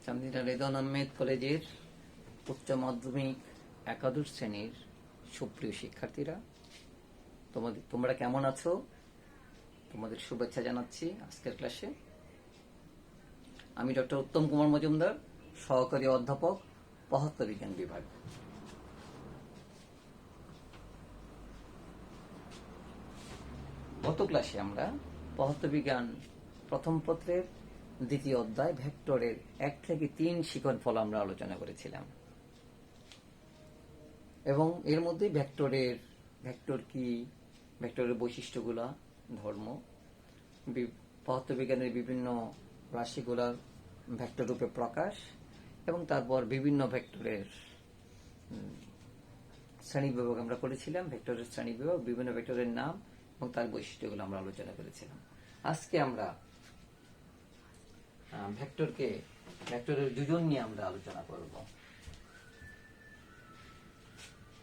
চান্দিনা রেদন আহমেদ কলেজের উচ্চ মাধ্যমিক একাদশ শ্রেণীর সুপ্রিয় শিক্ষার্থীরা, তোমরা কেমন আছো? তোমাদের শুভেচ্ছা জানাচ্ছি আজকের ক্লাসে। আমি ডক্টর উত্তম কুমার মজুমদার, সহকারী অধ্যাপক, পদার্থবিজ্ঞান বিভাগ। গত ক্লাসে আমরা পদার্থবিজ্ঞান প্রথম পত্রের দ্বিতীয় অধ্যায় ভেক্টরের 1 থেকে 3 শিখন ফল আমরা আলোচনা করেছিলাম, এবং এর মধ্যে ভেক্টর কি, ভেক্টরের বৈশিষ্ট্যগুলা, ধর্ম, পদার্থবিজ্ঞানের বিভিন্ন রাশিগুলার ভেক্টর রূপে প্রকাশ, এবং তারপর বিভিন্ন ভেক্টরের শ্রেণীবিভাগ আমরা করেছিলাম। ভেক্টরের শ্রেণীবিভাগ, বিভিন্ন ভেক্টরের নাম এবং তার বৈশিষ্ট্যগুলো আমরা আলোচনা করেছিলাম। আজকে আমরা ভেক্টরের যোজন নিয়ে আমরা আলোচনা করব।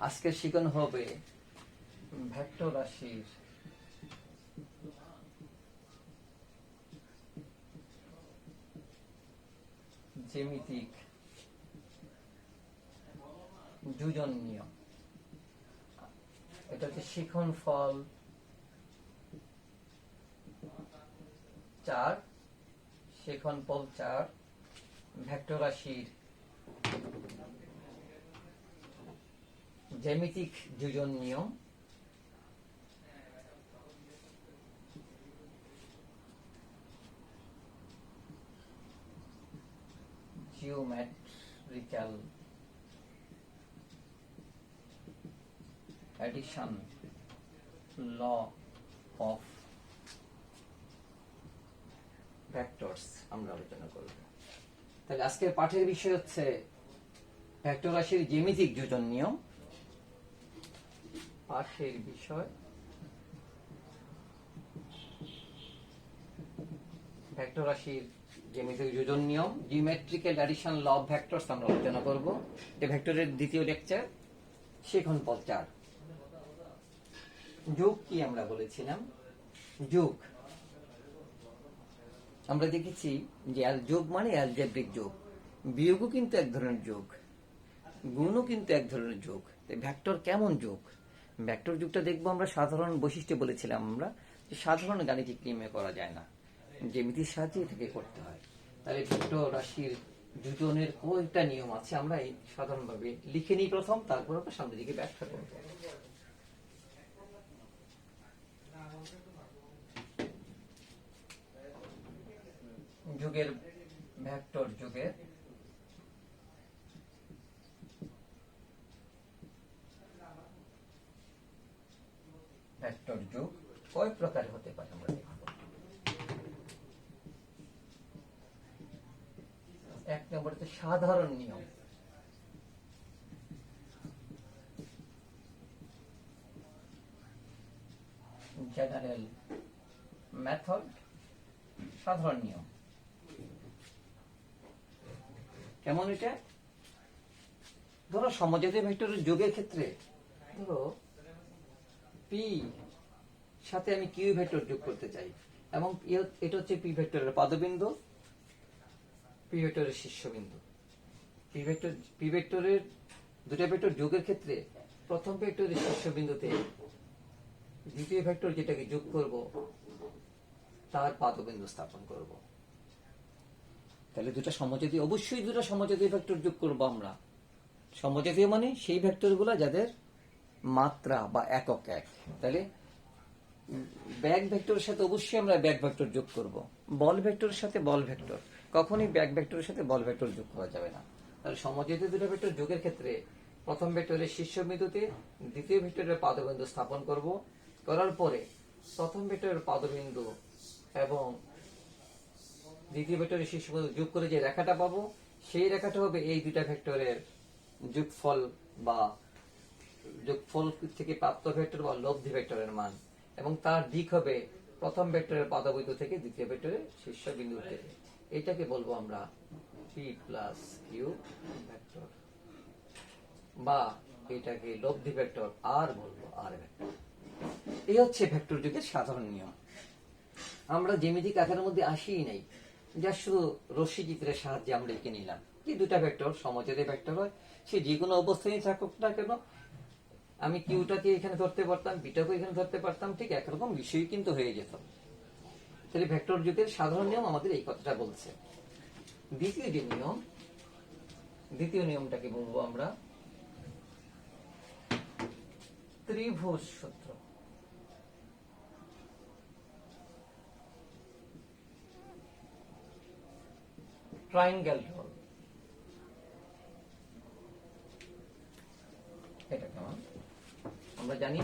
আজকের শিখন হবে ভেক্টর রাশির জ্যামিতিক যোজন নিয়ম। এটা হচ্ছে শিখন ফল 4, শিখন ফল 4, ভেক্টর রাশির জ্যামিতিক যোজন নিয়ম। Geometrical addition law of vectors আমরা আলোচনা করব। তাহলে আজকের পাঠের বিষয় হচ্ছে ভেক্টর রাশির জ্যামিতিক যোজন নিয়ম। পাঠের বিষয় ভেক্টর রাশির জ্যামিতিক যোজন নিয়ম, geometrical addition law of vectors আমরা আলোচনা করব। এটা ভেক্টরের দ্বিতীয় লেকচার, শিখন ফল 4। যোগ কি আমরা বলেছিলাম? যোগ আমরা দেখেছি যে যোগ মানে অ্যালজেব্রিক যোগ, বিয়োগও কিন্তু এক ধরনের যোগ, গুণও কিন্তু এক ধরনের যোগ। ভেক্টর কেমন যোগ? ভেক্টর যোগটা দেখবো আমরা সাধারণ বৈশিষ্ট্য বলেছিলাম আমরা, যে সাধারণ গাণিতিক নিয়মে করা যায় না, জ্যামিতির সাহায্যে এটাকে করতে হয়। তাহলে ভেক্টর রাশির যোজনের কয়েকটা নিয়ম আছে, আমরা এই সাধারণভাবে লিখে নিই প্রথম, তারপর আমরা সামনের দিকে ব্যাখ্যা করব। যুগের ভেক্টর যুগের ভেক্টর যোগ কয় প্রকার হতে পারে আমরা দেখব। 1 নম্বর হচ্ছে সাধারণ নিয়ম। জেনারেল মেথড, সাধারণ নিয়ম। কেমন এটা? ধরো সমজাতীয় ভেক্টরের যোগের ক্ষেত্রে, ধরো পি সাথে আমি কিউ ভেক্টর যোগ করতে চাই, এবং এটা হচ্ছে পি ভেক্টরের পাদবিন্দু, পি ভেক্টরের শীর্ষবিন্দু। পি ভেক্টরের দুটা ভেক্টর যোগের ক্ষেত্রে প্রথম ভেক্টরের শীর্ষবিন্দুতে দ্বিতীয় ভেক্টর যেটাকে যোগ করব তার পাদবিন্দু স্থাপন করব। তাহলে অবশ্যই দুটা সমজাতীয় ভেক্টর যোগ করব আমরা। সমজাতীয় মানে সেই ভেক্টরগুলো যাদের মাত্রা বা একক এক। তাহলে ব্যাক ভেক্টরের সাথে অবশ্যই আমরা ব্যাক ভেক্টর যোগ করব। বল ভেক্টরের সাথে বল ভেক্টর, কখনোই ব্যাক ভেক্টরের সাথে বল ভেক্টর যোগ করা যাবে না। তাহলে সমজাতীয় দুটো ভেক্টর যোগের ক্ষেত্রে প্রথম ভেক্টরের শীর্ষবিন্দুতে দ্বিতীয় ভেক্টরের পাদবিন্দু স্থাপন করব। করার পরে প্রথম ভেক্টরের পাদবিন্দু এবং দ্বিতীয় ভেক্টরের শীর্ষবিন্দু যোগ করে যে রেখাটা পাবো, সেই রেখাটা হবে এই দুটা ভেক্টরের যোগফল, বা যোগফল থেকে প্রাপ্ত ভেক্টর বা লব্ধি ভেক্টরের মান, এবং তার দিক হবে প্রথম ভেক্টরের পাদবিন্দু থেকে দ্বিতীয় ভেক্টরের শীর্ষবিন্দুতে। এটাকে বলবো আমরা পি প্লাস কিউ ভেক্টর, বা এটাকে লব্ধি ভেক্টর আর বলবো আর ভেক্টর। এই হচ্ছে ভেক্টর যোগের সাধারণ নিয়ম। আমরা জ্যামিতিক আকারের মধ্যে আসিই নাই, যা শুধু রশ্মি চিত্রের সাহায্যে আমরা এঁকে নিলাম, যে দুটা ভেক্টর সমজাতীয় ভেক্টর হয়, সে যে কোনো অবস্থায় থাকুক না কেন, আমি কিউটাকে এখানে ধরতে পারতাম, বিটাকে এখানে ধরতে পারতাম, ঠিক একরকম বিষয় কিন্তু হয়ে যেত। তাহলে ভেক্টর যুগের সাধারণ নিয়ম আমাদের এই কথাটা বলছে। দ্বিতীয় নিয়মটাকে বলবো আমরা ত্রিভুজ সূত্র। Triangle rule. এটা কেমন? আমরা জানি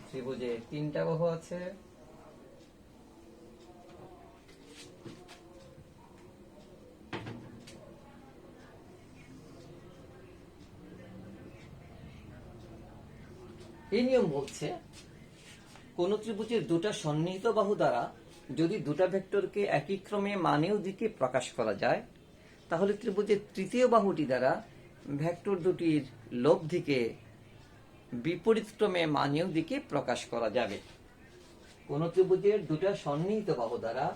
ত্রিভুজে তিনটা বাহু আছে, এই নিয়ম বলছে কোন ত্রিভুজের দুটা সন্নিহিত বাহু দ্বারা যদি দুটা ভেক্টরকে একই ক্রমে মানেও দিকে প্রকাশ করা যায়, তাহলে ত্রিভুজের তৃতীয় বাহুটি দ্বারা ভেক্টর দুটির লব্ধিকে বিপরীত ক্রমে মানেও দিকে প্রকাশ করা যাবে। কোন ত্রিভুজের দুটা সন্নিহিত বাহু দ্বারা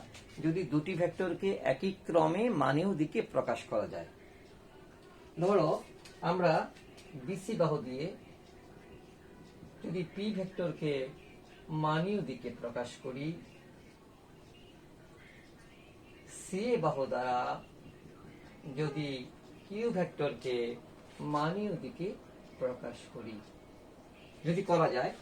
যদি দুটি ভেক্টরকে একই ক্রমে মানেও দিকে প্রকাশ করা যায়। ধরো আমরা বিসি বাহু দিয়ে যদি পি ভেক্টরকে মানীয় দিকে প্রকাশ করি, সি বাহু দ্বারা যদি কিউ ভেক্টরকে মানীয় দিকে প্রকাশ করি, যদি করা যায়,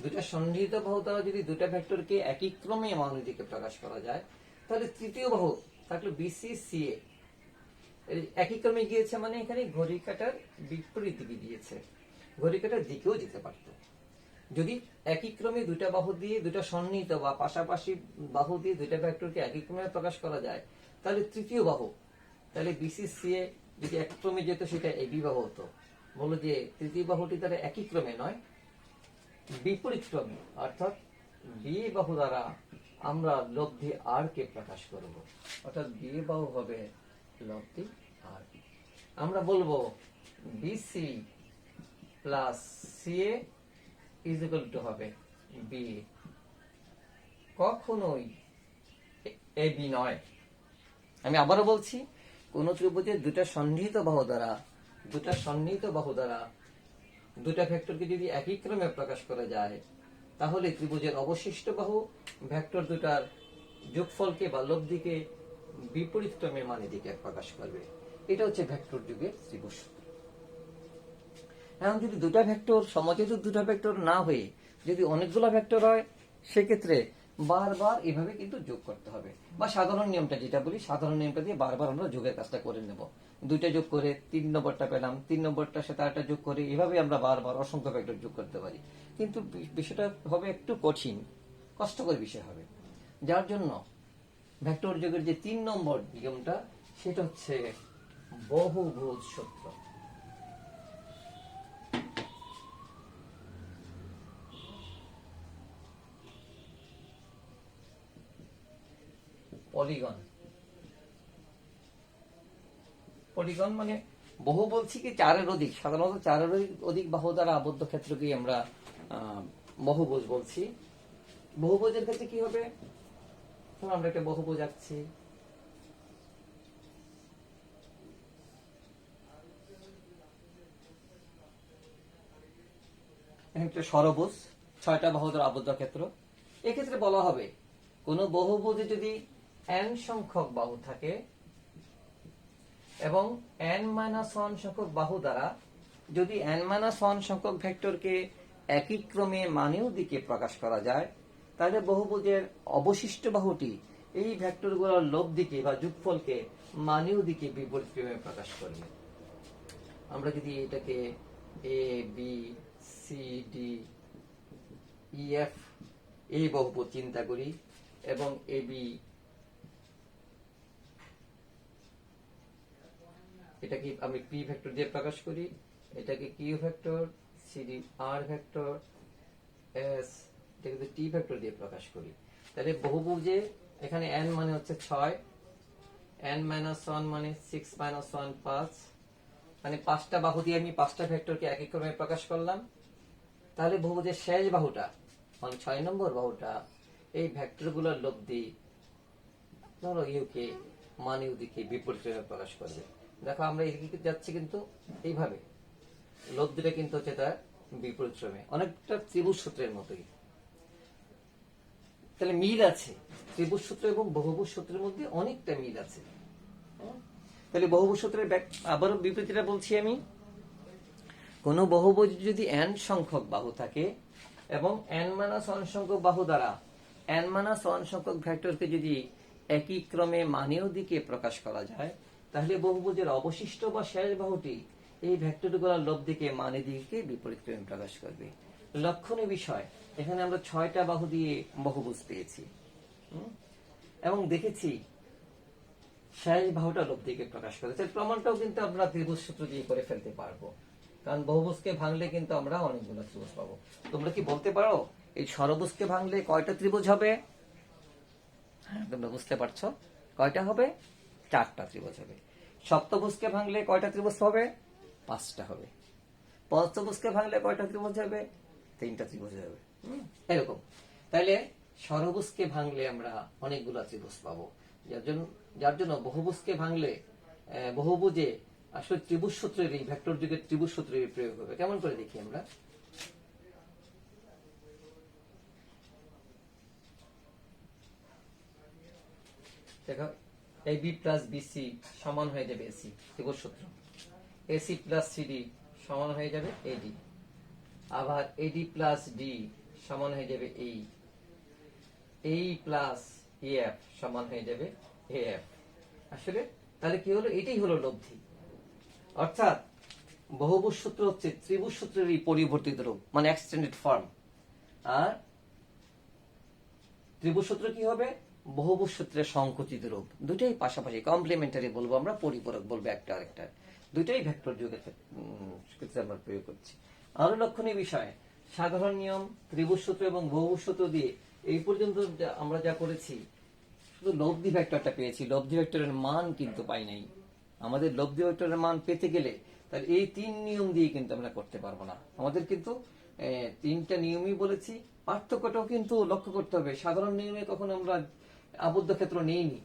দুটা সন্নিহিত বাহু দ্বারা যদি দুটা ভেক্টরকে একই ক্রমে মানীয় দিকে প্রকাশ করা যায়, তাহলে তৃতীয় বাহু থাকলো বিসি সি এ একই ক্রমে গিয়েছে, মানে এখানে ঘড়ি কাটার বিপরীত দিকে গিয়েছে, ঘড়ি কাটার দিকেও যেতে পারত। যদি একই ক্রমে দুটা বাহু দিয়ে দুটা সন্নিহিত বা পাশাপাশি বাহু দিয়ে দুটা ভেক্টরকে একই ক্রমে প্রকাশ করা যায়, তাহলে তৃতীয় বাহু, তাহলে বিসিসিএ যদি এক ক্রমে যেত সেটা এবি বাহু হতো। বলো যে তৃতীয় বাহুটি তারা একই ক্রমে নয়, বিপরীত ক্রমে, অর্থাৎ বি বাহু দ্বারা আমরা লব্ধি আর কে প্রকাশ করব, অর্থাৎ বি বাহু হবে লব্ধি আর। আমরা বলবো BC plus CA is equal to হবে বি, কখনোই এ বি নয়। আমি আবারও বলছি, কোন ত্রিভুজের দুটা সন্নিহিত বাহু দ্বারা দুটা ভেক্টরকে যদি একই ক্রমে প্রকাশ করা যায়, তাহলে ত্রিভুজের অবশিষ্ট বাহু ভেক্টর দুটার যোগফলকে বা লব্ধিকে বিপরীত ক্রমে মানে দিকে প্রকাশ করবে। এটা হচ্ছে ভেক্টর যুগের ত্রিভুজ। এখন যদি দুটা ভেক্টর সমজাতীয় দুটা ভেক্টর না হয়ে যদি অনেকগুলো ভেক্টর হয়, সেক্ষেত্রে বারবার এভাবে কিন্তু যোগ করতে হবে, বা সাধারণ নিয়মটা যেটা বলি, সাধারণ নিয়মটা দিয়ে বারবার আমরা যোগের কাজটা করে নেব। দুইটা যোগ করে 3 নম্বরটা পেলাম, 3 নম্বরটার সাথে আরেকটা যোগ করে, এভাবে আমরা বারবার অসংখ্য ভেক্টর যোগ করতে পারি। কিন্তু বিষয়টা হবে একটু কঠিন, কষ্টকর বিষয় হবে। যার জন্য ভেক্টর যোগের যে 3 নম্বর নিয়মটা, সেটা হচ্ছে বহুভুজ সূত্র। পলিগন মানে বহু বলছি কি চারের অধিক, সাধারণত চারের অধিক বাহু দ্বারা আবদ্ধ ক্ষেত্রকেই আমরা বহুভুজ বলছি। বহুভুজের ক্ষেত্রে কি হবে, আমরা একটা বহুভুজ আঁকছি, একটা ষড়ভুজ, 6টা বাহু দ্বারা আবদ্ধ ক্ষেত্র। এক্ষেত্রে বলা হবে কোন বহুভুজে যদি n সংখ্যক বাহু থাকে এবং n-1 সংখ্যক বাহু দ্বারা যদি n-1 সংখ্যক ভেক্টরকে একই ক্রমে মানেও দিকে প্রকাশ করা যায়, তাহলে বহুভুজের অবশিষ্ট বাহুটি এই ভেক্টরগুলোর লব্ধিকে বা যোগফলকে মানেও দিকে বিপরীত ক্রমে প্রকাশ করবে। আমরা যদি এটাকে A B C D E F এই বহুপদ চিন্তা করি, এবং এ বি এটাকে আমি পি ভেক্টর দিয়ে প্রকাশ করি, এটাকে কিউ ভেক্টর, সিডি আর ভেক্টর, এস এটাকে টি ভেক্টর দিয়ে প্রকাশ করি, তাহলে বহুভুজে এখানে n মানে হচ্ছে 6, n-1 মানে 6-1 5, মানে 5টা বাহু দিয়ে আমি 5টা ভেক্টরকে একই ক্রমে প্রকাশ করলাম। তাহলে বহুভুজের শেষ বাহুটা মানে 6 নম্বর বাহুটা এই ভেক্টরগুলোর লব্ধি, ধরো ইউকে মানে ওদিকে বিপরীতভাবে প্রকাশ করবে। দেখো আমরা এদিকে যাচ্ছি কিন্তু এইভাবে, লব্ধিটা কিন্তু হচ্ছে তার বিপরীত ক্রমে, অনেকটা ত্রিভুজ সূত্রের মতোই। তাহলে মিল আছে ত্রিভুজ সূত্র এবং বহুভুজ সূত্রের মধ্যে, অনেকটা মিল আছে। তাহলে বহুভুজ সূত্রের আবারও বিবৃতিটা বলছি আমি। কোন বহুভুজ যদি n সংখ্যক বাহু থাকে এবং n-1 সংখ্যক বাহু দ্বারা n-1 সংখ্যক ভেক্টরকে যদি একই ক্রমে মানের দিকে প্রকাশ করা যায়, তাহলে বহুভুজের অবশিষ্ট বা শেষ বাহুটি এই ভেক্টরগুলোর লব্ধিকে মানে দিকে বিপরীত ক্রমে প্রকাশ করবে। লক্ষণীয় বিষয়, এখানে আমরা 6টা বাহু দিয়ে বহুভুজ পেয়েছি এবং দেখেছি শেষ বাহুটা লব্ধিকে প্রকাশ করে। প্রমাণটাও কিন্তু আমরা ত্রিভুজ সূত্র দিয়ে করে ফেলতে পারবো, কারণ বহুভুজকে ভাঙলে কিন্তু আমরা অনেকগুলো ত্রিভুজ পাবো। তোমরা কি বলতে পারো এই ষড়ভুজকে ভাঙলে কয়টা ত্রিভুজ হবে? হ্যাঁ, তোমরা বুঝতে পারছো, কয়টা হবে? 4টা ত্রিভুজ হবে। সপ্তভুজকে ভাঙলে কয়টা ত্রিভুজ হবে? 5টা হবে। পঞ্চভুজকে ভাঙলে কয়টা ত্রিভুজ হবে? 3টা ত্রিভুজ হবে। এরকম। তাইলে ষড়ভুজকে ভাঙলে আমরা অনেকগুলো ত্রিভুজ পাবো, যার জন্য বহুভুজকে ভাঙলে বহুভুজে আসলে ত্রিভুজ সূত্রের, এই ভেক্টর যুগের ত্রিভুজ সূত্রের প্রয়োগ হবে। কেমন করে দেখি আমরা? দেখো, AB প্লাস BC সমান হয়ে যাবে AC, ত্রিভুজ সূত্র। AC প্লাস CD সমান হয়ে যাবে AD, আবার AD প্লাস D সমান হয়ে যাবে এই AE প্লাস EF সমান হয়ে যাবে AF। আসলে তাহলে কি হলো? এটাই হলো লব্ধি। অর্থাৎ বহুভুজ সূত্র হচ্ছে ত্রিভুজ সূত্রের এই পরিবর্তিত রূপ, মানে এক্সটেন্ডেড ফর্ম। আর ত্রিভুজ সূত্র কি হবে? বহুভুজ সূত্রের সংকুচিত রূপ। দুটাই পাশাপাশি, কমপ্লিমেন্টারি বলবো আমরা, পরিপূরক বলবো একটা আরেকটা। দুটাই ভেক্টর যুগের ক্ষেত্রে আমরা প্রয়োগ করছি। আরো লক্ষণীয় বিষয়, সাধারণ নিয়ম, ত্রিভুজ সূত্র এবং বহুভুজ সূত্র দিয়ে এই পর্যন্ত আমরা যা করেছি, শুধু লব্ধি ভেক্টরটা পেয়েছি, লব্ধি ভেক্টরের মান কিন্তু পাই নাই। আমাদের লব্ধি ভেক্টরের মান পেতে গেলে তাহলে এই 3 নিয়ম দিয়ে কিন্তু আমরা করতে পারবো না। আমাদের কিন্তু 3টা নিয়মই বলেছি, পার্থক্যটাও কিন্তু লক্ষ্য করতে হবে। সাধারণ নিয়মে কখন আমরা আবদ্ধ ক্ষেত্র নেইনি,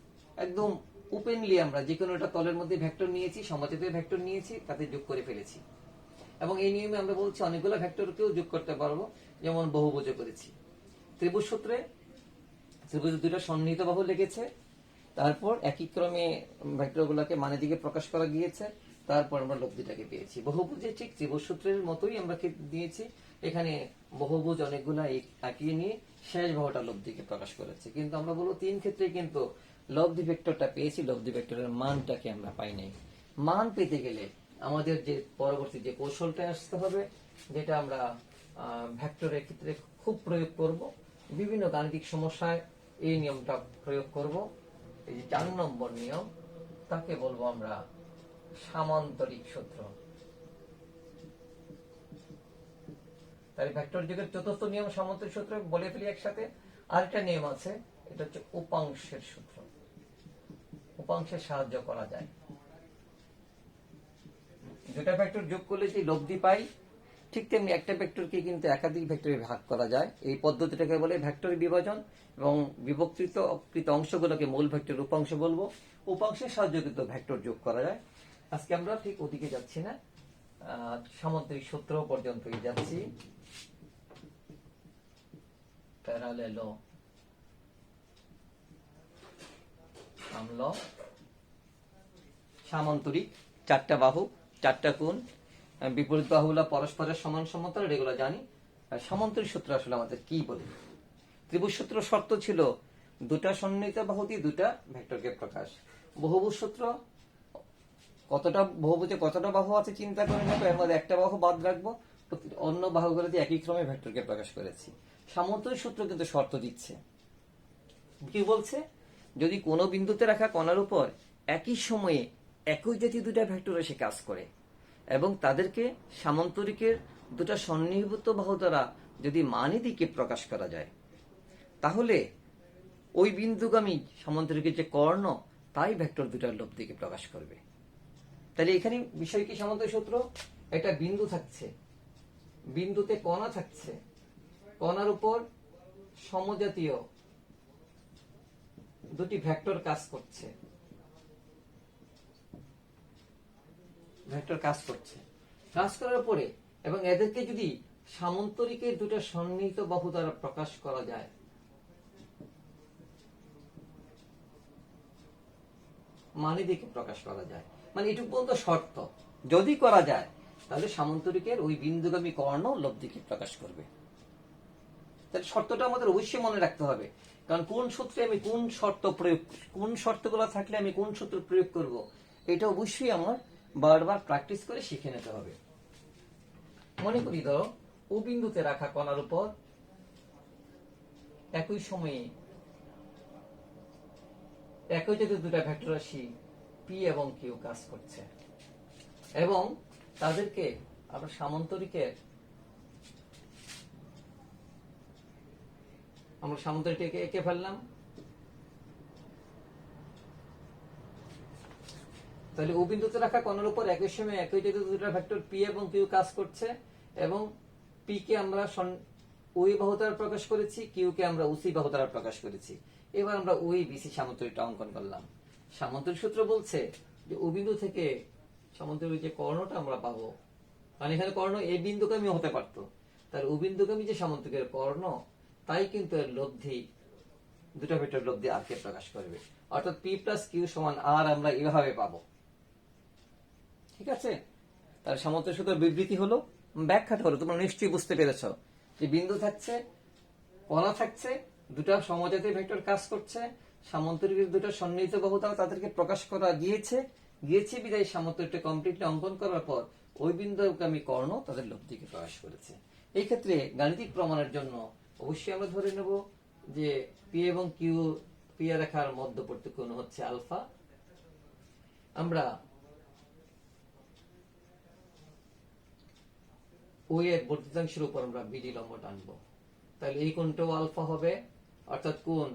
একদম ওপেনলি আমরা যে কোনো একটা তলের মধ্যে ভেক্টর নিয়েছি, সমজাতীয় ভেক্টর নিয়েছি, তাতে যোগ করে ফেলেছি। এবং এই নিয়মে আমরা বলছি অনেকগুলো ভেক্টরকেও যোগ করতে পারবো, যেমন বহুভুজে করেছি। ত্রিভুজ সূত্রে ত্রিভুজ দুটো সন্নিহিত বাহু লেগেছে, তারপর একই ক্রমে ভেক্টরগুলোকে মানে দিকে প্রকাশ করা গিয়েছে, তারপর আমরা লব্ধিটাকে পেয়েছি। বহুভুজে ঠিক ত্রিভুজ সূত্রের মতোই আমরা দিয়েছি, এখানে বহুভুজ অনেকগুলা একিয়ে নিয়ে শেষ বাহুটা লব্ধিকে প্রকাশ করেছে। কিন্তু আমরা বলবো 3 ক্ষেত্রে কিন্তু লব্ধি ভেক্টরটা পেয়েছি, লব্ধি ভেক্টরের মানটাকে আমরা পাই নাই। মান পেতে গেলে আমাদের যে পরবর্তী যে কৌশলটা আসতে হবে, যেটা আমরা ভেক্টরের ক্ষেত্রে খুব প্রয়োগ করব, বিভিন্ন গাণিতিক সমস্যায় এই নিয়মটা প্রয়োগ করব। এই যে 4 নম্বর নিয়ম, তাকে বলবো আমরা সামান্তরিক সূত্র। তাই ভেক্টর যুগের চতুর্থ নিয়ম সামান্তরিক সূত্র বলে ফেলি একসাথে। আরেকটা নিয়ম আছে, এটা হচ্ছে উপাংশের সূত্র। উপাংশের সাহায্য করা যায়, দুটা ভেক্টর যোগ করলে যে লব্ধি পাই, ঠিক তেমনি একটা ভেক্টরকে কিন্তু একাধিক ভেক্টরে ভাগ করা যায়। এই পদ্ধতিটাকে বলে ভেক্টর বিভাজন, এবং বিভক্তিত অংশগুলোকে মূল ভেক্টর উপাংশ বলবো। উপাংশের সাহায্যে কিন্তু ভেক্টর যোগ করা যায়। আজকে আমরা ঠিক ওদিকে যাচ্ছি না, সামান্তরিক সূত্র পর্যন্তই যাচ্ছি। প্যারালেলো আমল সামান্তরিক, 4টা বাহু, 4টা কোণ, বিপরীত বাহুগুলো পরস্পরের সমান সমতল, এগুলো জানি। সামান্তরিক সূত্র আসলে আমাদের কি বলে? ত্রিভুজ সূত্র শর্ত ছিল দুটা সন্নিহিত বাহু দিয়ে দুটা ভেক্টরকে প্রকাশ। বহুভুজ সূত্র কতটা বহুভুজে কতটা বাহু আছে চিন্তা করে নেবো, এর মধ্যে একটা বাহু বাদ রাখবো, অন্য বাহুগুলো দিয়ে একই ক্রমে ভেক্টরকে প্রকাশ করেছি। সামান্তরিক সূত্র কিন্তু শর্ত দিচ্ছে, কি বলছে? যদি কোনো বিন্দুতে রাখা কণার উপর একই সময়ে একই জাতীয় দুটা ভেক্টর এসে কাজ করে এবং তাদেরকে সামান্তরিকের দুটা সন্নিহিত বাহু দ্বারা যদি মানে দিকে প্রকাশ করা যায়, তাহলে ওই বিন্দুগামী সামান্তরিকের যে কর্ণ, তাই ভেক্টর দুটার লব্ধিকে প্রকাশ করবে। তাহলে এখানে বিষয় কি? সামান্তরিক সূত্র, একটা বিন্দু থাকছে, বিন্দুতে কণা থাকছে, কণার উপর সমজাতীয় দুটি ভেক্টর কাজ করছে, ভেক্টর কাজ করছে, কাজ করার পরে এবং এদেরকে যদি সামান্তরিকের দুটো সন্নিহিত বাহু দ্বারা প্রকাশ করা যায়, মানে দিকে প্রকাশ করা যায়, মানে এটুকু পর্যন্ত শর্ত যদি করা যায়, তাহলে সামান্তরিকের ওই বিন্দুগামী কর্ণ লব্ধিকে প্রকাশ করবে। তাহলে শর্তটা আমাদের অবশ্যই মনে রাখতে হবে, কারণ কোন সূত্রে আমি কোন শর্ত প্রয়োগ, কোন শর্তগুলো থাকলে আমি কোন সূত্র প্রয়োগ করব, এটা অবশ্যই আমার বারবার প্র্যাকটিস করে শিখে নিতে হবে। মনে করি ধরো ও বিন্দুতে রাখা কণার উপর একই সময়ে একই জাতীয় দুটা ভেক্টর রাশি পি এবং কিউ কাজ করছে, এবং তাদেরকে আমরা সামান্তরিকে এঁকে ফেললাম। তাহলে ও বিন্দুতে রাখা কণার উপর একই সময় একই জাতীয় দুটা ভেক্টর পি এবং কিউ কাজ করছে, এবং পি কে আমরা ওই বাহু দ্বারা প্রকাশ করেছি, কিউ কে আমরা ওসি বাহু দ্বারা প্রকাশ করেছি। এবার আমরা ওই বিসি সামান্তরিকটা অঙ্কন করলাম। সামান্তরিক সূত্র বলছে যে ও বিন্দু থেকে সামান্তরিক যে কর্ণটা আমরা পাবো, কারণ এখানে কর্ণ এই বিন্দুগামী হতে পারতো, তার ও বিন্দুগামী যে সামান্তরিকের কর্ণ, তাই কিন্তু এর লব্ধি দুটা ভেক্টর লব্ধি আর কে প্রকাশ করবে, অর্থাৎ পি প্লাস কিউ সমান আর আমরা এভাবে পাবো। ঠিক আছে, তার সামান্তরিক সূত্রের বিবৃতি হলো, ব্যাখ্যাটা হলো, তোমরা নিশ্চয়ই বুঝতে পেরেছ যে বিন্দু থাকছে, কণা থাকছে, দুটা সমজাতীয় ভেক্টর কাজ করছে, সামান্তরিকের দুটো সন্নিহিত বাহু দ্বারা তাদেরকে প্রকাশ করা গিয়েছে বিদায় সামান্তরিকটা কমপ্লিটলি অঙ্কন করার পর ওই বিন্দুগামী কর্ণ তাদের লব্ধিকে প্রকাশ করেছে। এই ক্ষেত্রে গাণিতিক প্রমাণের জন্য অবশ্যই আমরা ধরে নেব যে পি এবং কিউ ক্রিয়া রেখার মধ্যবর্তী কোণ হচ্ছে আলফা। আমরা ওই এর বর্ধিতাংশের উপর আমরা বিডি লম্ব টানবো, তাহলে এই কোণটাও আলফা হবে, অর্থাৎ কোণ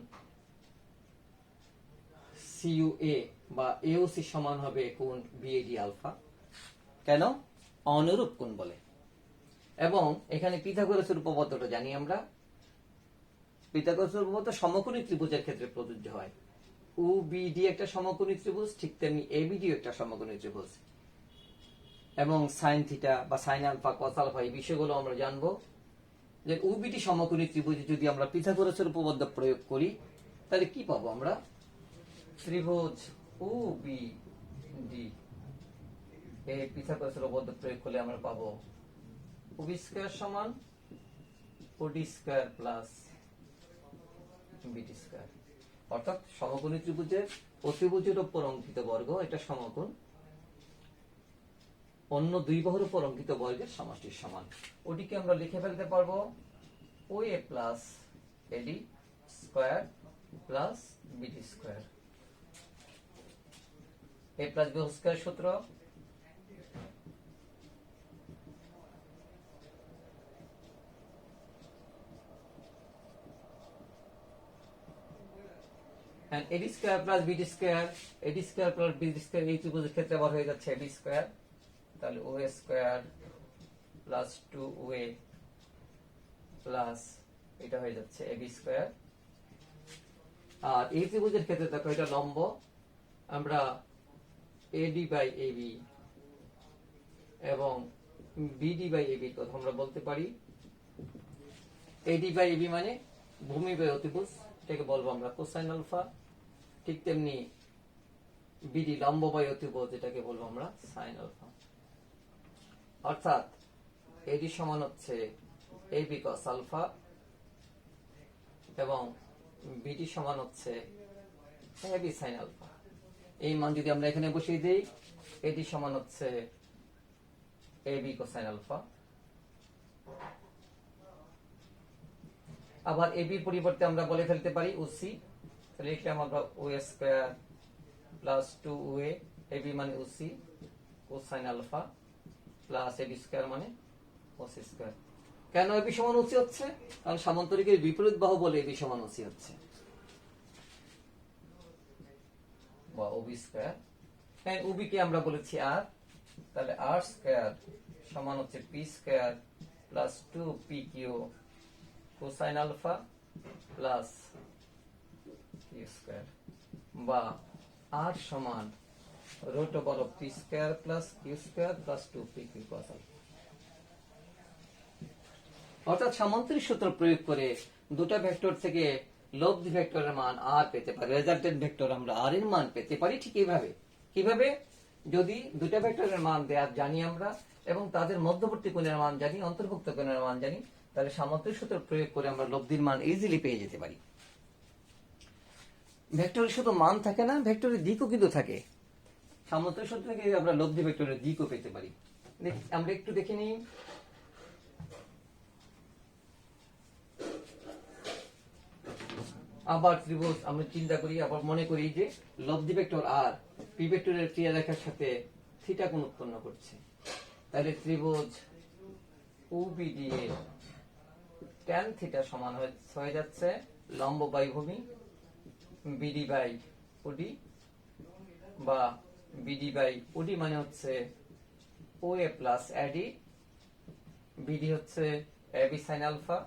সিইউএ বা এওসি সমান হবে কোণ বিএডি আলফা। কেন? অনুরূপ কোণ বলে। এবং এখানে পিথাগোরাসের উপপাদ্যটা জানি আমরা, পিথাগোরাসের উপপাদ্য সমকোণী ত্রিভুজের ক্ষেত্রে প্রযোজ্য হয়। ওবিডি একটা সমকোণী ত্রিভুজ, ঠিক তেমনি এবিডি একটা সমকোণী ত্রিভুজ, এবং সাইন থিটা বা সাইন আলফা কস আলফা এই বিষয়গুলো আমরা জানবো। যে ওবিডি সমকোণী ত্রিভুজে যদি আমরা পিথাগোরাসের উপপাদ্য প্রয়োগ করি, তাহলে কি পাবো আমরা? ত্রিভুজ ওবিডি এই পিথাগোরাসের উপপাদ্য প্রয়োগ করলে আমরা পাবো ওবি স্কয়ার সমান ওডি স্কয়ার প্লাস বিডি স্কয়ার, অর্থাৎ সমকোণী ত্রিভুজের অতিভুজের উপর অঙ্কিত বর্গ এটা সমকোণ, অন্য দুই বাহুর উপর অঙ্কিত বর্গের সমষ্টির সমান। ওটিকে আমরা লিখে ফেলতে পারবো ওএ প্লাস এডি স্কয়ার প্লাস বিডি স্কয়ার। এ প্লাস বি স্কয়ার সূত্র, এডি স্কয়ার প্লাস বিডি স্কয়ার, এডি স্কয়ার প্লাস বিডি স্কয়ার এই ত্রিভুজের ক্ষেত্রে আবার হয়ে যাচ্ছে এবি স্কয়ার, তাহলে ও স্কয়ার প্লাস 2ওএ প্লাস এটা হয়ে যাচ্ছে এবি স্কয়ার। আর এই ত্রিভুজের ক্ষেত্রে দেখো এটা লম্ব, আমরা এডি বাই এবি এবং বিডি বাই এবি কথা আমরা বলতে পারি। এডি বাই এবি মানে ভূমি বাই অতিভুজ, এটাকে বলবো আমরা কোসাইন আলফা, ঠিক তেমনি বিডি লম্ব বাই অতিভুজ, এটাকে বলবো আমরা সাইন আলফা। অর্থাৎ এডি সমান হচ্ছে এবি কস আলফা এবং বিডি সমান হচ্ছে এবি সাইন আলফা। এই মান যদি আমরা এখানে বসিয়ে দিই, এডি সমান হচ্ছে এবি কোসাইন আলফা। আবার এবির পরিবর্তে আমরা বলে ফেলতে পারি ওসি, তাহলে লিখলাম আমরা ও স্কয়ার প্লাস 2ওএ, এবি মানে OC cosine alpha plus AB square মানে ওসি স্কয়ার। কেন এবি সমান ওসি হচ্ছে? কারণ সামান্তরিকের বিপরীত বাহু বলে এবি সমান ওসি হচ্ছে, বা ওবি স্কয়ার। হ্যাঁ, ওবি কে আমরা বলেছি আর, তাহলে আর স্কয়ার সমান হচ্ছে পি স্কয়ার প্লাস 2পি Q cosine alpha plus Q square, বা আর সমান root over of p square plus q square plus 2pq cos alpha। অর্থাৎ সামান্তরিক সূত্র প্রয়োগ করে দুটো ভেক্টর থেকে লব্ধি ভেক্টরের মান আর পেতে পারি, রেজাল্টেন্ট ভেক্টর আমরা আর এর মান পেতে পারি। ঠিক এইভাবে কিভাবে, যদি দুটো ভেক্টরের মান দেয়া জানি আমরা এবং তাদের মধ্যবর্তী কোণের মান জানি, অন্তর্ভুক্ত কোণের মান জানি, তাহলে সামান্তরিক সূত্র প্রয়োগ করে আমরা লব্ধির মান ইজিলি পেয়ে যেতে পারি। ভেক্টরের শুধু মান থাকে না, ভেক্টরের দিকও কিন্তু থাকে। সামান্তরিক সূত্র থেকে আমরা লব্ধি ভেক্টরের দিকও পেতে পারি। আমরা একটু দেখে নিই। আবার ত্রিভুজ আমরা চিন্তা করি, আবার মনে করি যে লব্ধি ভেক্টর আর পি ভেক্টরের ক্রিয়া রেখার সাথে থিটা কোণ উৎপন্ন করছে। তাহলে ত্রিভুজ OBD এর tan থিটা সমান হয়ে যাচ্ছে লম্ব বাই ভূমি BD বাই OD, বা BD বাই OD মানে হচ্ছে OA প্লাস AD, BD হচ্ছে AB sin আলফা,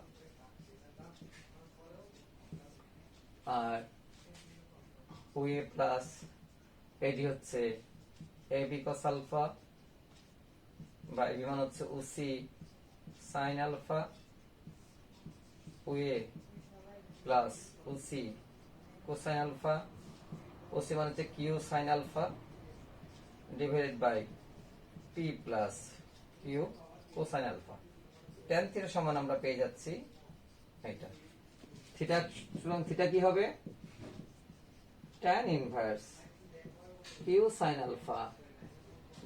আর OA প্লাস AD হচ্ছে AB cos আলফা, বা AB মানে হচ্ছে OC sin alpha, OA plus OC cosine alpha, OC মানে হচ্ছে Q sin alpha divided by P plus Q cosine alpha. tan theta সমান আমরা পেয়ে যাচ্ছি এটা থিটা। সুতরাং থিটা কি হবে? tan inverse Q sin alpha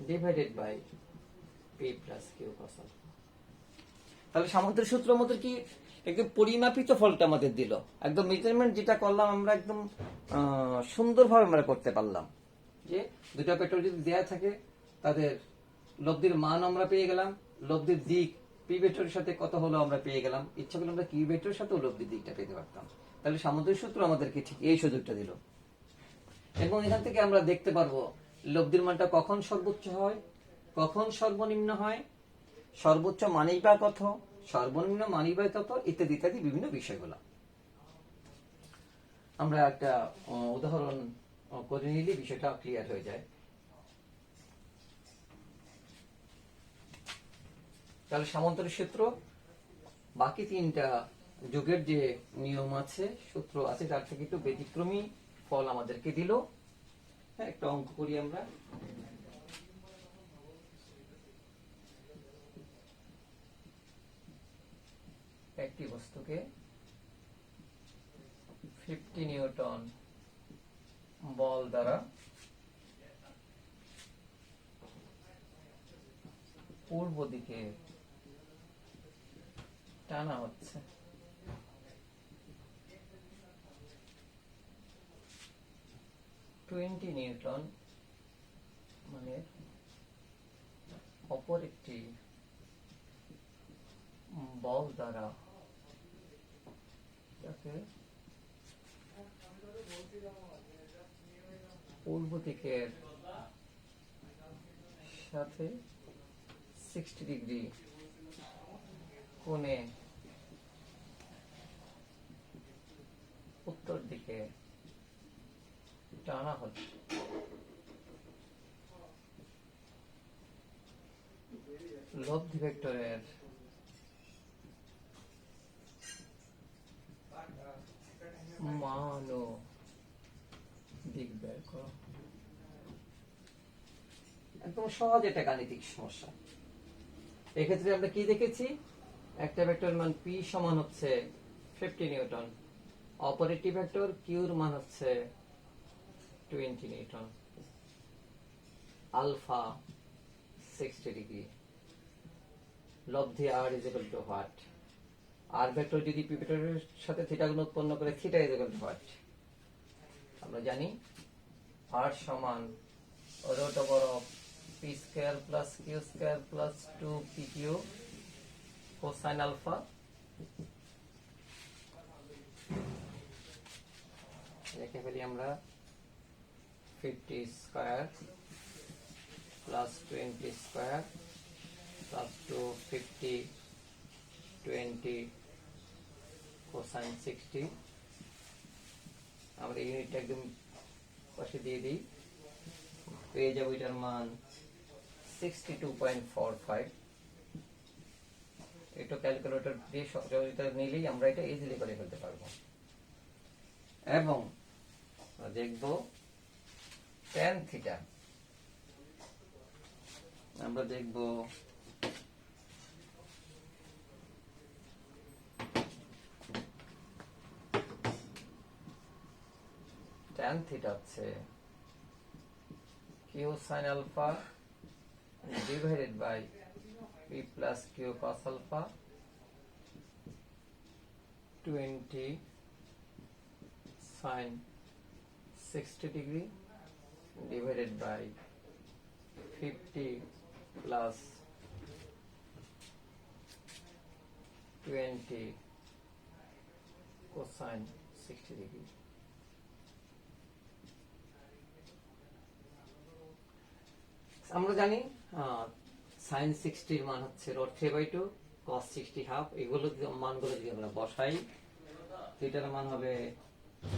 divided by P plus Q cos alpha. তাহলে সামান্তরিক সূত্রের মধ্যে কি একদম পরিমাপিত ফলটা আমাদের দিল। একদম মেজারমেন্ট যেটা করলাম আমরা একদম সুন্দরভাবে আমরা করতে পারলাম, যে দুটো ভেক্টর যদি দেয়া থাকে তাদের লব্ধির মান আমরা পেয়ে গেলাম, লব্ধির দিক পি ভেক্টরের সাথে কত হলো আমরা পেয়ে গেলাম। ইচ্ছা করলে আমরা কিউ ভেক্টরের সাথেও লব্ধির দিকটা পেতে পারতাম। তাহলে সামান্তরিক সূত্র আমাদেরকে ঠিক এই সুযোগটা দিল। এবং এখান থেকে আমরা দেখতে পারবো লব্ধির মানটা কখন সর্বোচ্চ হয়, কখন সর্বনিম্ন হয়, সর্বোচ্চ মানেই বা কত, সর্বনিম্ন মানেই বা কত, ইত্যাদি ইত্যাদি বিভিন্ন বিষয়গুলো। আমরা একটা উদাহরণ করে নিলে বিষয়টা ক্লিয়ার হয়ে যায়। তাহলে সামান্তরিক সূত্র বাকি তিনটা যোগের যে নিয়ম আছে, সূত্র আছে, তার থেকে একটু ব্যতিক্রমী ফল আমাদেরকে দিল। হ্যাঁ, একটা অঙ্ক করি আমরা। একটি বস্তুকে 50 নিউটন বল দ্বারা পূর্ব দিকে টানা হচ্ছে। টোয়েন্টি নিউটন মানে অপর একটি বল দ্বারা তাকে পূর্ব দিকের সাথে 60 ডিগ্রি কোণে উত্তর দিকে টানা হচ্ছে। লব্ধি ভেক্টরের মান ও দিক বের করো। একদম সহজ একটা গাণিতিক সমস্যা। এক্ষেত্রে আমরা কি দেখেছি, একটা ভেক্টরের মান P সমান হচ্ছে 50 নিউটন, অপর একটি ভেক্টর কিউর মান হচ্ছে 20 নিউটন, আলফা 60 ডিগ্রি, লব্ধি r is equal to what. আর ভেক্টর যদি পি ভেক্টরের সাথে থিটা গুণ উৎপন্ন করে theta is equal to what. আমরা জানি r সমান root over of P square plus Q square plus 2pq cosine alpha. লিখে ফেলি আমরা 50 square plus 20 square plus 250 20 cosine 60। আমরা ইউনিটটা একদম পাশে দিয়ে দিই। পেয়ে যাবো এটার মান 62.45। এটা ক্যালকুলেটর দিয়ে সহযোগিতা নিলেই আমরা এটা ইজিলি করে ফেলতে পারবো। এবং দেখবো tan থিটা, আমরা দেখবো tan থিটা হচ্ছে q sin alpha divided by p plus q cos alpha 20 sin 60 degree divided by 50 plus 20 cosine 60 degree। আমরা জানি sin 60 এর মান হচ্ছে √3/2, cos 60 হাফ। এগুলো মানগুলো যদি আমরা বসাই, থিটার মান হবে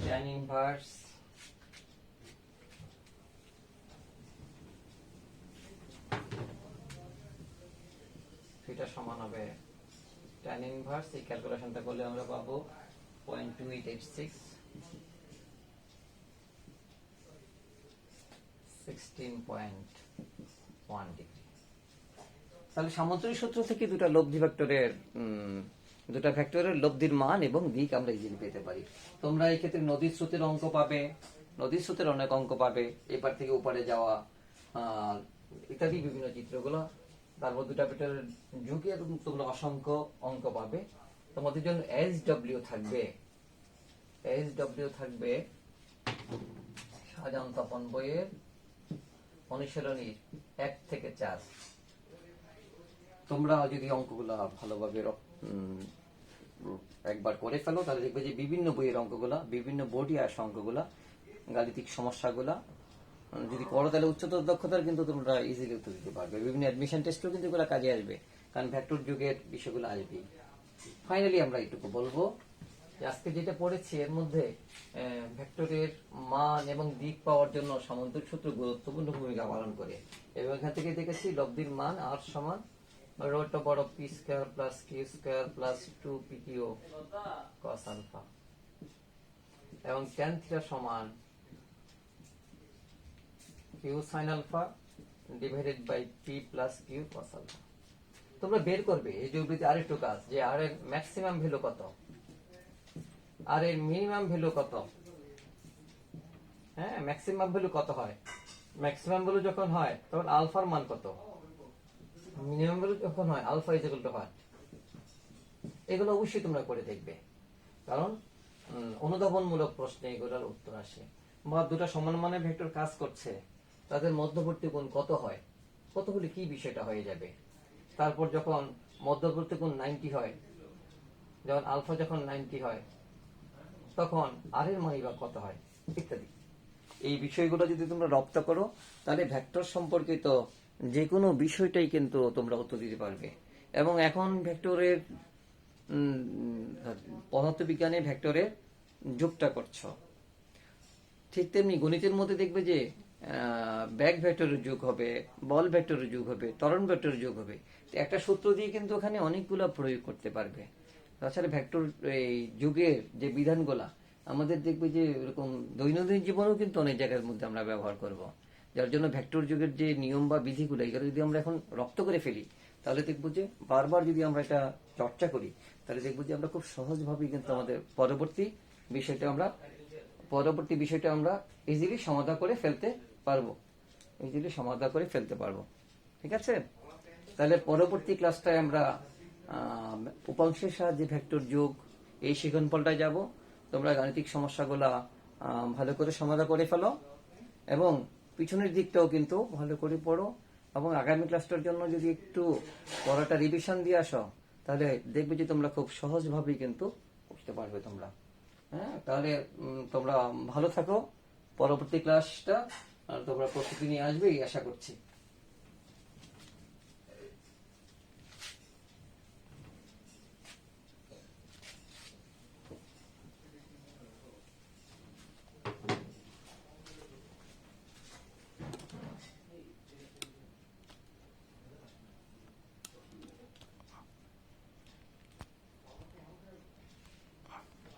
tan ইনভার্স থিটা সমান হবে tan ইনভার্স, এই ক্যালকুলেশনটা করলে আমরা পাবো 0.2886 16.1 ডিগ্রি। তাহলে সামান্তরিক সূত্র থেকে দুটা ভেক্টরের লব্ধির মান এবং দিক আমরা ইজিলি পেতে পারি। তোমরা এই ক্ষেত্রে নদীর স্রোতের অঙ্ক পাবে, নদীর স্রোতের অনেক অঙ্ক পাবে, এপার থেকে ওপারে যাওয়া ইত্যাদি বিভিন্ন চিত্রগুলো। তারপর দুটা ভেক্টরের যুগের তোমরা অসংখ্য অঙ্ক পাবে। তোমাদের জন্য SW থাকবে শাহজাহান তপন বইয়ের অনুশীলনী 1 থেকে 4। তোমরা যদি অঙ্কগুলা ভালোভাবে একবার করে ফেলো, তাহলে দেখবে যে বিভিন্ন বইয়ের অঙ্কগুলা, বিভিন্ন বোর্ডে আসা অঙ্কগুলা, গাণিতিক সমস্যাগুলা যদি করো, তাহলে উচ্চতর দক্ষতার কিন্তু তোমরা ইজিলি উত্তর দিতে পারবে। বিভিন্ন অ্যাডমিশন টেস্টও কিন্তু এগুলো কাজে আসবে, কারণ ভেক্টর যুগের বিষয়গুলো আসবে। ফাইনালি আমরা এইটুকু বলবো যে আজকে যেটা পড়েছি এর মধ্যে ভেক্টরের মান এবং দিক পাওয়ার জন্য সামান্তরিক সূত্র গুরুত্বপূর্ণ ভূমিকা পালন করে। এবং এখান থেকে দেখেছি লব্ধির মান r সমান √p² + q² + 2pq cos alpha, এবং tan থিটা সমান q sin alpha divided by p plus q cos alpha। তোমরা বের করবে এই যোগবিতে আরেকটু কাজ, যে r এর ম্যাক্সিমাম ভ্যালু কত, আর এর মিনিমাম ভ্যালু কত। হ্যাঁ, ম্যাক্সিমাম ভ্যালু কত হয়, ম্যাক্সিমাম ভ্যালু যখন হয় তখন আলফার মান কত, মিনিমাম ভ্যালু যখন হয় alpha is equal to what. এগুলো অবশ্যই তোমরা করে দেখবে, কারণ অনুধাবনমূলক প্রশ্নে এগুলোর উত্তর আসে। বা দুটো সমান মানের ভেক্টর কাজ করছে, তাদের মধ্যবর্তী কোণ কত হয়, কত হলে কি বিষয়টা হয়ে যাবে। তারপর যখন মধ্যবর্তী কোণ 90 হয়, যখন আলফা যখন 90 হয়, তখন আর এর মানই বা কত হয়, ইত্যাদি। এই বিষয়গুলো যদি তোমরা রপ্ত করো, তাহলে ভেক্টর সম্পর্কিত যে কোনো বিষয়টাই কিন্তু তোমরা উত্তর দিতে পারবে। এবং এখন ভেক্টরের পদার্থবিজ্ঞানে ভেক্টরের যোগটা করছো, ঠিক তেমনি গণিতের মধ্যে দেখবে যে ব্যাক ভেক্টরের যোগ হবে, বল ভেক্টরের যোগ হবে, ত্বরণ ভেক্টরের যোগ হবে। একটা সূত্র দিয়ে কিন্তু ওখানে অনেকগুলো প্রয়োগ করতে পারবে। তাছাড়া ভেক্টর এই যুগের যে বিধানগুলা আমাদের দেখবে যে এরকম দৈনন্দিন জীবনেও কিন্তু অনেক জায়গার মধ্যে আমরা ব্যবহার করব। যার জন্য ভেক্টর যুগের যে নিয়ম বা বিধিগুলো, এগুলো যদি আমরা এখন রপ্ত করে ফেলি, তাহলে দেখবো যে বারবার যদি আমরা এটা চর্চা করি, তাহলে দেখবো যে আমরা খুব সহজভাবেই কিন্তু আমাদের পরবর্তী বিষয়টা আমরা ইজিলি সমাধান করে ফেলতে পারবো। ঠিক আছে, তাহলে পরবর্তী ক্লাসটায় আমরা উপাংশের সাহায্যে ভেক্টর যোগ এই শিখনফলটায় যাব। তোমরা গাণিতিক সমস্যাগুলা ভালো করে সমাধান করে ফেলো এবং পিছনের দিকটাও কিন্তু ভালো করে পড়ো। এবং আগামী ক্লাসটার জন্য যদি একটু পড়াটা রিভিশন দিয়ে আসো, তাহলে দেখবে যে তোমরা খুব সহজভাবেই কিন্তু বুঝতে পারবে তোমরা। হ্যাঁ, তাহলে তোমরা ভালো থাকো। পরবর্তী ক্লাসটা তোমরা প্রস্তুতি নিয়ে আসবে এই আশা করছি।